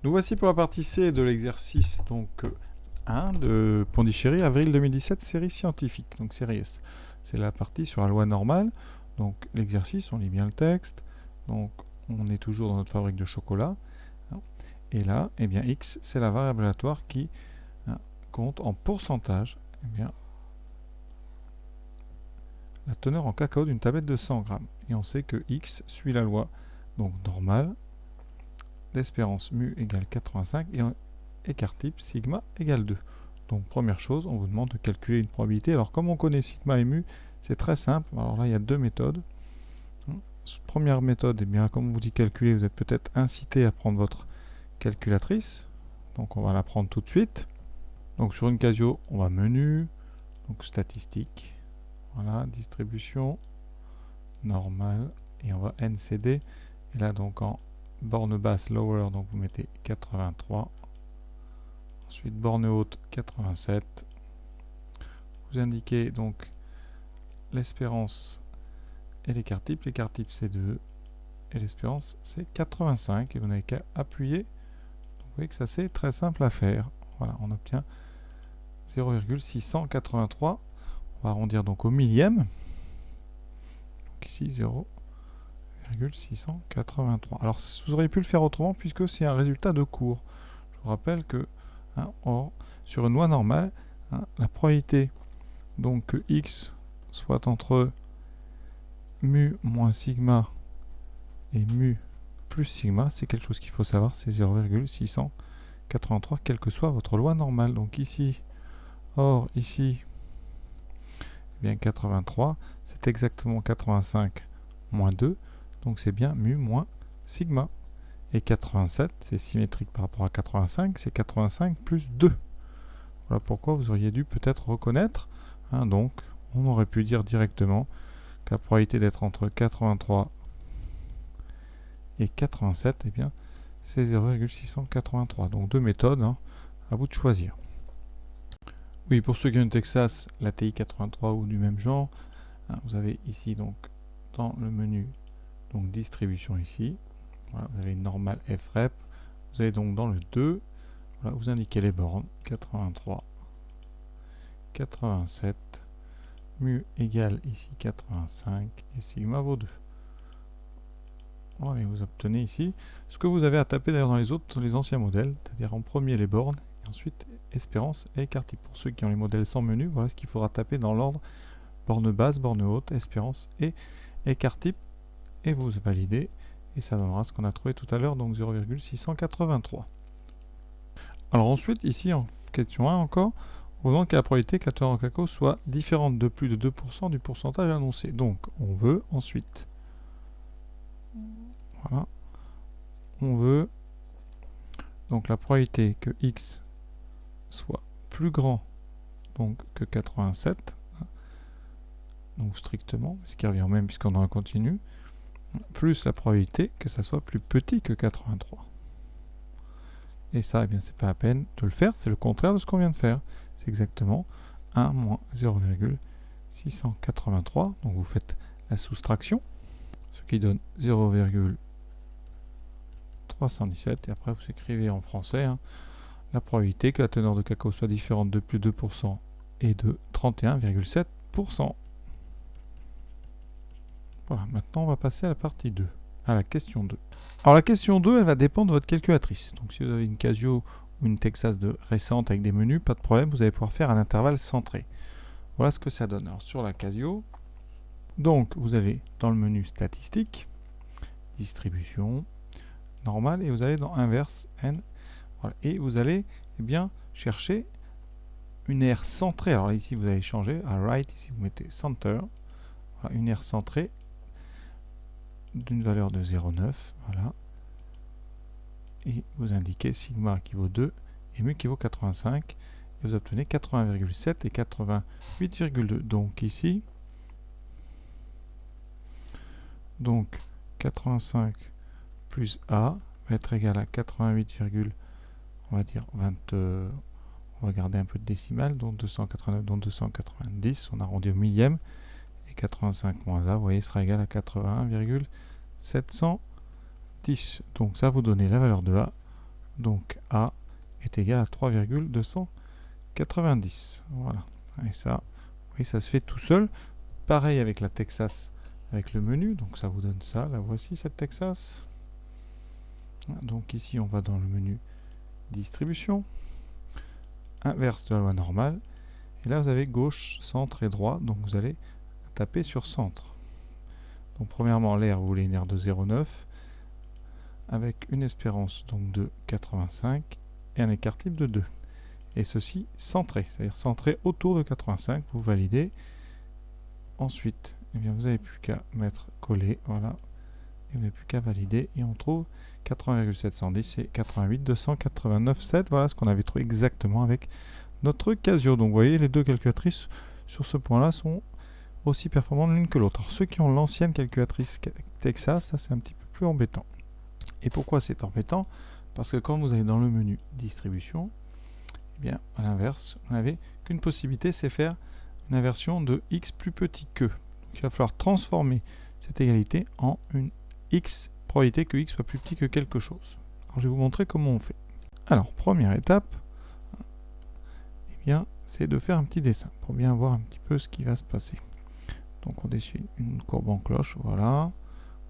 Nous voici pour la partie C de l'exercice 1 de Pondichéry, avril 2017, série scientifique, donc série S. C'est la partie sur la loi normale. Donc l'exercice, on lit bien le texte. Donc on est toujours dans notre fabrique de chocolat. Et là, eh bien, x, c'est la variable aléatoire qui compte en pourcentage la teneur en cacao d'une tablette de 100 grammes. Et on sait que x suit la loi donc normale d'espérance mu égale 85 et écart type sigma égale 2. Donc première chose, on vous demande de calculer une probabilité. Alors comme on connaît sigma et mu, c'est très simple. Alors là, il y a deux méthodes. Première méthode, eh bien, comme on vous dit calculer, vous êtes peut-être incité à prendre votre calculatrice. Donc on va la prendre tout de suite. Donc sur une Casio, on va menu, donc statistique, voilà, distribution, normale, et on va NCD. Et là donc en borne basse lower, donc vous mettez 83. Ensuite borne haute 87. Vous indiquez donc l'espérance et l'écart type. L'écart type c'est 2 et l'espérance c'est 85. Et vous n'avez qu'à appuyer. Donc, vous voyez que ça c'est très simple à faire. Voilà, on obtient 0,683. On va arrondir donc au millième. Donc ici 0,683. Alors vous auriez pu le faire autrement puisque c'est un résultat de cours. Je vous rappelle que sur une loi normale, la probabilité donc que x soit entre mu moins sigma et mu plus sigma, c'est quelque chose qu'il faut savoir, c'est 0,683, quelle que soit votre loi normale. Donc ici, ici, eh bien 83, c'est exactement 85 moins 2, donc c'est bien mu moins sigma. Et 87, c'est symétrique par rapport à 85, c'est 85 plus 2. Voilà pourquoi vous auriez dû peut-être reconnaître. Donc, on aurait pu dire directement que la probabilité d'être entre 83 et 87, eh bien, c'est 0,683. Donc, deux méthodes, à vous de choisir. Oui, pour ceux qui ont une Texas, la TI 83 ou du même genre, vous avez ici, donc, dans le menu, donc distribution ici, voilà, vous avez une normale FREP. Vous avez donc dans le 2, voilà, vous indiquez les bornes, 83, 87, mu égale ici 85 et sigma vaut 2. Voilà, et vous obtenez ici ce que vous avez à taper d'ailleurs dans les anciens modèles, c'est-à-dire en premier les bornes et ensuite espérance et écart type. Pour ceux qui ont les modèles sans menu, voilà ce qu'il faudra taper dans l'ordre borne basse, borne haute, espérance et écart type, et vous validez et ça donnera ce qu'on a trouvé tout à l'heure, donc 0,683. Alors ensuite ici en question 1 encore, on demande que la probabilité que la teneur en cacao soit différente de plus de 2% du pourcentage annoncé. Donc, on veut ensuite, voilà, on veut donc la probabilité que x soit plus grand donc que 87, donc strictement, ce qui revient au même puisqu'on est en continu, plus la probabilité que ça soit plus petit que 83. Et ça, eh bien, c'est pas la peine de le faire, c'est le contraire de ce qu'on vient de faire. C'est exactement 1 moins 0,683. Donc vous faites la soustraction, ce qui donne 0,317. Et après vous écrivez en français la probabilité que la teneur de cacao soit différente de plus de 2% et de 31,7%. Voilà, maintenant on va passer à la partie 2, à la question 2. Alors la question 2, elle va dépendre de votre calculatrice. Donc si vous avez une Casio ou une Texas récente avec des menus, pas de problème, vous allez pouvoir faire un intervalle centré. Voilà ce que ça donne. Alors sur la Casio, donc vous allez dans le menu statistique, distribution, normale, et vous allez dans inverse, n, voilà, et vous allez chercher une aire centrée. Alors ici vous allez changer à right, ici vous mettez center, voilà, une aire centrée d'une valeur de 0,9, voilà, et vous indiquez sigma qui vaut 2 et mu qui vaut 85, et vous obtenez 80,7 et 88,2. Donc ici, donc 85 plus A va être égal à 88, on va dire 20, on va garder un peu de décimale, donc 289, donc 290, on arrondit au millième, et 85 moins A, vous voyez, sera égal à 81,710. Donc ça vous donne la valeur de A Donc A est égal à 3,290. Voilà. Et ça, oui, ça se fait tout seul. Pareil avec la Texas, avec le menu. Donc ça vous donne ça. La voici cette Texas. Donc ici, on va dans le menu distribution. Inverse de la loi normale. Et là, vous avez gauche, centre et droit. Donc vous allez taper sur centre. Donc premièrement, l'air, vous voulez une aire de 0,9 avec une espérance donc de 85 et un écart type de 2. Et ceci centré, c'est-à-dire centré autour de 85, vous validez. Ensuite, eh bien, vous n'avez plus qu'à mettre coller, voilà, et vous n'avez plus qu'à valider, et on trouve 80,710 et 88,289,7, voilà ce qu'on avait trouvé exactement avec notre Casio. Donc vous voyez, les deux calculatrices sur ce point-là sont aussi performantes l'une que l'autre. Alors ceux qui ont l'ancienne calculatrice Texas, ça c'est un petit peu plus embêtant. Et pourquoi c'est embêtant? Parce que quand vous allez dans le menu distribution, eh bien, à l'inverse, vous n'avez qu'une possibilité, c'est faire une inversion de x plus petit que. Donc, il va falloir transformer cette égalité en une x, probabilité que x soit plus petit que quelque chose. Alors, je vais vous montrer comment on fait. Alors, première étape, eh bien, c'est de faire un petit dessin pour bien voir un petit peu ce qui va se passer. Donc, on dessine une courbe en cloche, voilà.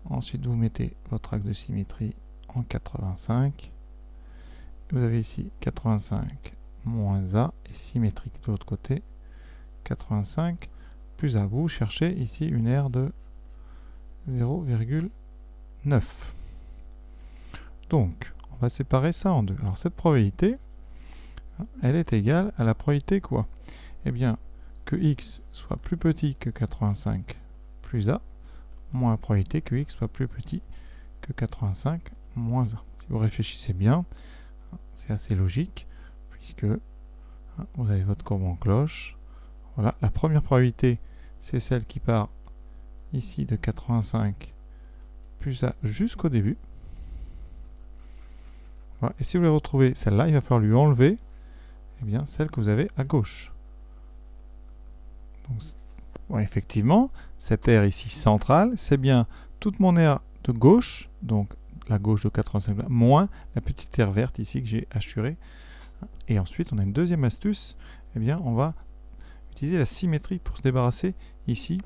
Ensuite, vous mettez votre axe de symétrie en 85. Vous avez ici 85 moins A et symétrique de l'autre côté. 85 plus A. Vous cherchez ici une aire de 0,9. Donc, on va séparer ça en deux. Alors, cette probabilité, elle est égale à la probabilité quoi? Eh bien, que x soit plus petit que 85 plus A, moins la probabilité que x soit plus petit que 85 moins A. Si vous réfléchissez bien, c'est assez logique, puisque vous avez votre courbe en cloche. Voilà, la première probabilité, c'est celle qui part ici de 85 plus A jusqu'au début. Voilà. Et si vous voulez retrouver celle-là, il va falloir lui enlever eh bien, celle que vous avez à gauche. Donc, ouais, effectivement, cette aire ici centrale, c'est bien toute mon aire de gauche, donc la gauche de 85, moins la petite aire verte ici que j'ai assurée. Et ensuite, on a une deuxième astuce, eh bien, on va utiliser la symétrie pour se débarrasser ici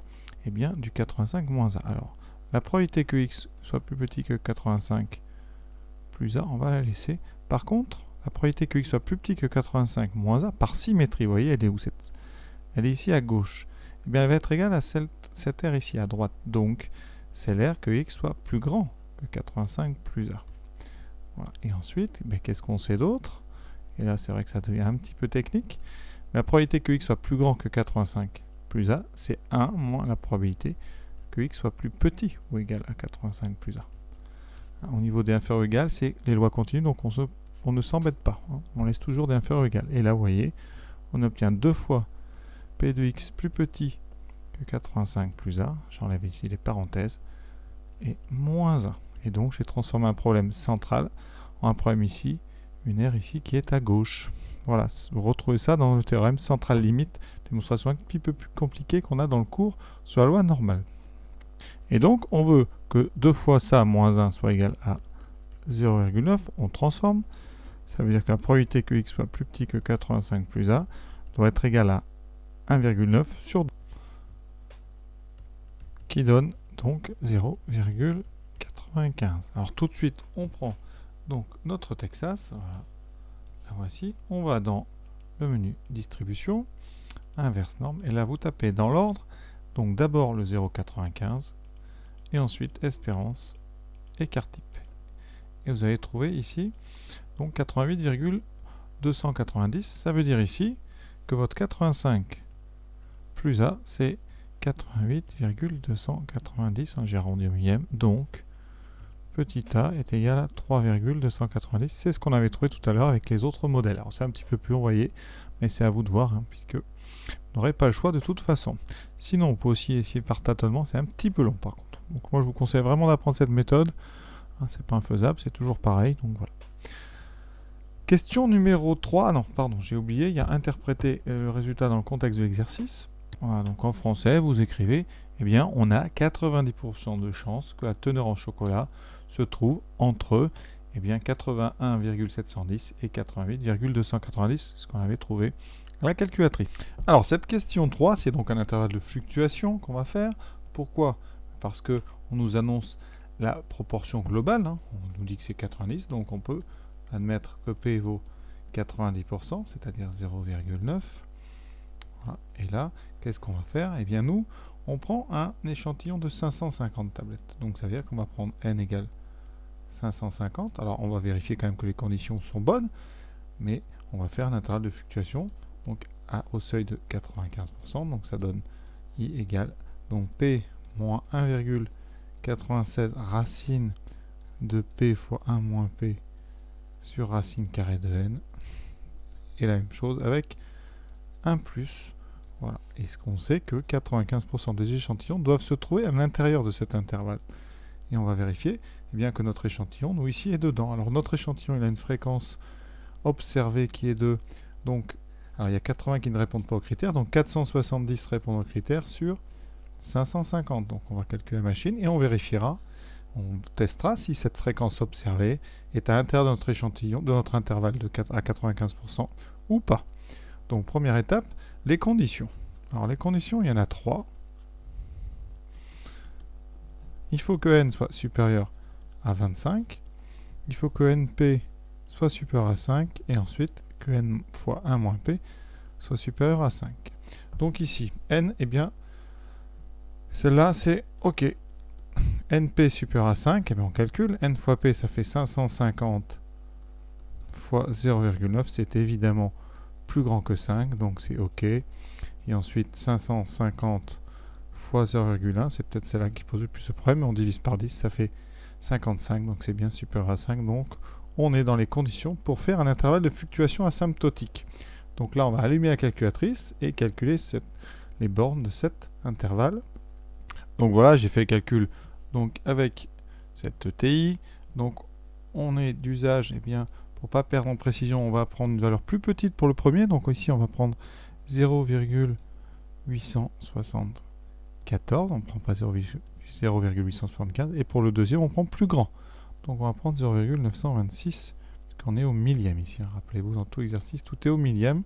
eh bien, du 85 moins A. Alors, la probabilité que x soit plus petit que 85 plus A, on va la laisser. Par contre, la probabilité que x soit plus petit que 85 moins A, par symétrie, vous voyez, elle est où cette? Elle est ici à gauche. Eh bien, elle va être égale à cette aire ici à droite. Donc, c'est l'aire que x soit plus grand que 85 plus A. Voilà. Et ensuite, qu'est-ce qu'on sait d'autre? Et là, c'est vrai que ça devient un petit peu technique. La probabilité que x soit plus grand que 85 plus A, c'est 1 moins la probabilité que x soit plus petit ou égal à 85 plus A. Au niveau des inférieurs ou égal, c'est les lois continues, donc on ne s'embête pas. On laisse toujours des inférieurs ou égal. Et là, vous voyez, on obtient 2 fois p de x plus petit que 85 plus A. J'enlève ici les parenthèses. Et moins A. Et donc, j'ai transformé un problème central en un problème ici, une aire ici qui est à gauche. Voilà, vous retrouvez ça dans le théorème centrale limite, démonstration un petit peu plus compliquée qu'on a dans le cours sur la loi normale. Et donc, on veut que 2 fois ça moins 1 soit égal à 0,9, on transforme. Ça veut dire que la probabilité que x soit plus petit que 85 plus A doit être égale à 1,9 sur 2, qui donne donc 0,95. Alors tout de suite, on prend donc notre Texas, voilà, la voici, on va dans le menu distribution, inverse norme, et là vous tapez dans l'ordre, donc d'abord le 0,95, et ensuite espérance, écart type. Et vous allez trouver ici, donc 88,290, ça veut dire ici que votre 85 plus A, c'est 88,290, j'ai arrondi au millième, donc petit a est égal à 3,290, c'est ce qu'on avait trouvé tout à l'heure avec les autres modèles. Alors c'est un petit peu plus, vous voyez, mais c'est à vous de voir, puisque vous n'aurez pas le choix de toute façon. Sinon, on peut aussi essayer par tâtonnement, c'est un petit peu long par contre. Donc moi je vous conseille vraiment d'apprendre cette méthode, c'est pas infaisable, c'est toujours pareil, donc voilà. Question numéro 3, non, pardon, j'ai oublié, il y a interpréter le résultat dans le contexte de l'exercice. Voilà, donc en français, vous écrivez, eh bien, on a 90% de chances que la teneur en chocolat se trouve entre eh bien 81,710 et 88,290, ce qu'on avait trouvé à la calculatrice. Alors cette question 3, c'est donc un intervalle de fluctuation qu'on va faire. Pourquoi? Parce que on nous annonce la proportion globale, hein. On nous dit que c'est 90, donc on peut admettre que P vaut 90%, c'est-à-dire 0,9. Voilà. Et là, qu'est-ce qu'on va faire? Eh bien nous, on prend un échantillon de 550 tablettes. Donc ça veut dire qu'on va prendre n égale 550. Alors on va vérifier quand même que les conditions sont bonnes, mais on va faire un intervalle de fluctuation donc au seuil de 95%. Donc ça donne i égale donc p moins 1,96 racine de p fois 1 moins p sur racine carrée de n. Et la même chose avec 1 plus. Voilà. Et ce qu'on sait que 95% des échantillons doivent se trouver à l'intérieur de cet intervalle. Et on va vérifier eh bien, que notre échantillon, nous ici, est dedans. Alors notre échantillon, il a une fréquence observée qui est de... Donc, alors il y a 80 qui ne répondent pas aux critères, donc 470 répondent aux critères sur 550. Donc on va calculer la machine et on vérifiera, on testera si cette fréquence observée est à l'intérieur de notre échantillon, de notre intervalle à 95% ou pas. Donc première étape, les conditions. Alors les conditions, il y en a 3. Il faut que n soit supérieur à 25. Il faut que np soit supérieur à 5. Et ensuite que n fois 1 moins p soit supérieur à 5. Donc ici, n, eh bien, celle-là, c'est OK. np supérieur à 5, eh bien on calcule. N fois p, ça fait 550 fois 0,9. C'est évidemment plus grand que 5, donc c'est OK. Et ensuite, 550 fois 0,1, c'est peut-être celle-là qui pose le plus de problème, mais on divise par 10, ça fait 55, donc c'est bien supérieur à 5, donc on est dans les conditions pour faire un intervalle de fluctuation asymptotique. Donc là, on va allumer la calculatrice et calculer les bornes de cet intervalle. Donc voilà, j'ai fait le calcul donc avec cette ETI. Donc on est d'usage, eh bien, pour ne pas perdre en précision, on va prendre une valeur plus petite pour le premier. Donc ici, on va prendre 0,874. On ne prend pas 0,875. Et pour le deuxième, on prend plus grand. Donc on va prendre 0,926. Parce qu'on est au millième ici. Rappelez-vous, dans tout exercice, tout est au millième.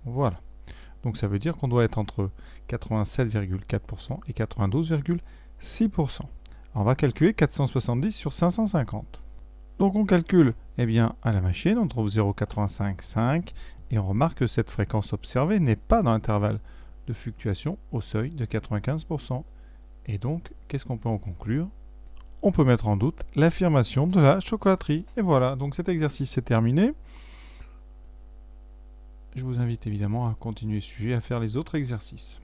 Voilà. Donc ça veut dire qu'on doit être entre 87,4% et 92,6%. On va calculer 470 sur 550. Donc on calcule eh bien, à la machine, on trouve 0,85,5 et on remarque que cette fréquence observée n'est pas dans l'intervalle de fluctuation au seuil de 95%. Et donc, qu'est-ce qu'on peut en conclure? On peut mettre en doute l'affirmation de la chocolaterie. Et voilà, donc cet exercice est terminé. Je vous invite évidemment à continuer ce sujet, à faire les autres exercices.